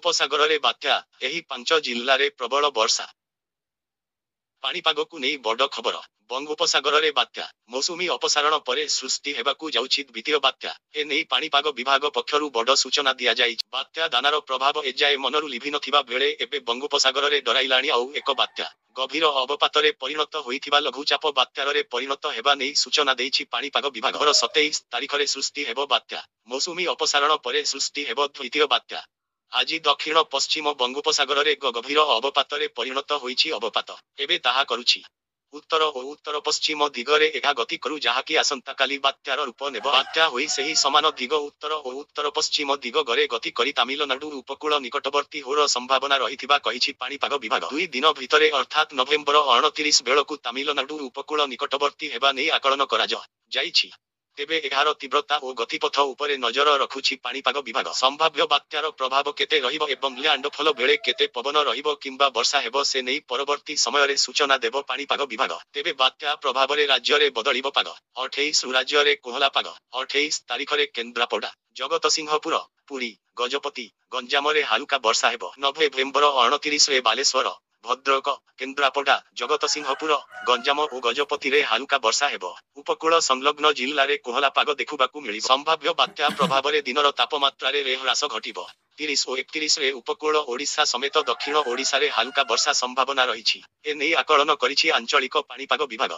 ବଙ୍ଗୋପସାଗରରେ ବାତ୍ୟା, ଏହି 5 ଜିଲ୍ଲାରେ ପ୍ରବଳ ବର୍ଷା। ପାଣିପାଗକୁ ନେଇ ବଡ଼ ଖବର। ବଙ୍ଗୋପସାଗରରେ ବାତ୍ୟା, ମୌସୁମୀ ଅପସାରଣ ପରେ ସୃଷ୍ଟି ହେବାକୁ ଯାଉଛି ଦ୍ୱିତୀୟ ବାତ୍ୟା। ଏ ନେଇ ପାଣିପାଗ ବିଭାଗ ପକ୍ଷରୁ ବଡ଼ ସୂଚନା ଦିଆଯାଇଛି। ବାତ୍ୟା ଦାନାର ପ୍ରଭାବ ଏଯାଏ ମନରୁ ଲିଭି ନଥିବା ବେଳେ ଏବେ ବଙ୍ଗୋପସାଗରରେ ଡରାଇଲାଣି ଆଉ ଏକ ବାତ୍ୟା। ଗଭୀର ଅବପାତରେ ପରିଣତ ହୋଇଥିବା ଲଘୁଚାପ ବାତ୍ୟାରେ ପରିଣତ ହେବା ନେଇ ସୂଚନା ଦେଇଛି ପାଣିପାଗ ବିଭାଗ। 27 ତାରିଖରେ ସୃଷ୍ଟି ହେବ ବାତ୍ୟା। ମୌସୁମୀ ଅପସାରଣ ପରେ ସୃଷ୍ଟି ହେବ ଦ୍ୱିତୀୟ ବାତ୍ୟା। ଆଜି ଦକ୍ଷିଣ ପଶ୍ଚିମ ବଙ୍ଗୋପସାଗରରେ ଗଭୀର ଅବପାତରେ ପରିଣତ ହୋଇଛି ଅବପାତ। ଏବେ ତାହା କରୁଛି ଉତ୍ତର ଓ ଉତ୍ତର ପଶ୍ଚିମ ଦିଗରେ ଏହା ଗତି କରୁ, ଯାହାକି ଆସନ୍ତାକାଲି ବାତ୍ୟାର ରୂପ ନେବ। ବାତ୍ୟା ହୋଇ ସେହି ସମାନ ଦିଗ ଉତ୍ତର ଓ ଉତ୍ତର ପଶ୍ଚିମ ଦିଗରେ ଗତି କରି ତାମିଲନାଡୁ ଉପକୂଳ ନିକଟବର୍ତ୍ତୀ ହୋର ସମ୍ଭାବନା ରହିଥିବା କହିଛି ପାଣିପାଗ ବିଭାଗ। 2 ଦିନ ଭିତରେ ଅର୍ଥାତ୍ ନଭେମ୍ବର 29 ବେଳକୁ ତାମିଲନାଡୁ ଉପକୂଳ ନିକଟବର୍ତ୍ତୀ ହେବା ନେଇ ଆକଳନ କରାଯାଇଛି। ତେବେ ଏହାର ତୀବ୍ରତା ଓ ଗତିପଥ ଉପରେ ନଜର ରଖୁଛି ପାଣିପାଗ ବିଭାଗ। ସମ୍ଭାବ୍ୟ ବାତ୍ୟାର ପ୍ରଭାବ କେତେ ରହିବ ଏବଂ ଲ୍ୟାଣ୍ଡଫଲ ବେଳେ କେତେ ପବନ ରହିବ କିମ୍ବା ବର୍ଷା ହେବ ସେ ନେଇ ପରବର୍ତ୍ତୀ ସମୟରେ ସୂଚନା ଦେବ ପାଣିପାଗ ବିଭାଗ। ତେବେ ବାତ୍ୟା ପ୍ରଭାବରେ ରାଜ୍ୟରେ ବଦଳିବ ପାଗ। 28 ରାଜ୍ୟରେ କୋହଲା ପାଗ। 28 ତାରିଖରେ କେନ୍ଦ୍ରାପଡ଼ା, ଜଗତସିଂହପୁର, ପୁରୀ, ଗଜପତି, ଗଞ୍ଜାମରେ ହାଲୁକା ବର୍ଷା ହେବ। ନଭେମ୍ବର 29ରେ ବାଲେଶ୍ୱର, ଭଦ୍ରକ, କେନ୍ଦ୍ରାପଡ଼ା, ଜଗତସିଂହପୁର, ଗଞ୍ଜାମ ଓ ଗଜପତିରେ ହାଲୁକା ବର୍ଷା ହେବ। ଉପକୂଳ ସଂଲଗ୍ନ ଜିଲ୍ଲାରେ କୋହଲା ପାଗ ଦେଖିବାକୁ ମିଳିବ। ସମ୍ଭାବ୍ୟ ବାତ୍ୟା ପ୍ରଭାବରେ ଦିନର ତାପମାତ୍ରାରେ ହ୍ରାସ ଘଟିବ। 30 ଓ 31ରେ ଉପକୂଳ ଓଡ଼ିଶା ସମେତ ଦକ୍ଷିଣ ଓଡ଼ିଶାରେ ହାଲୁକା ବର୍ଷା ସମ୍ଭାବନା ରହିଛି। ଏ ନେଇ ଆକଳନ କରିଛି ଆଞ୍ଚଳିକ ପାଣିପାଗ ବିଭାଗ।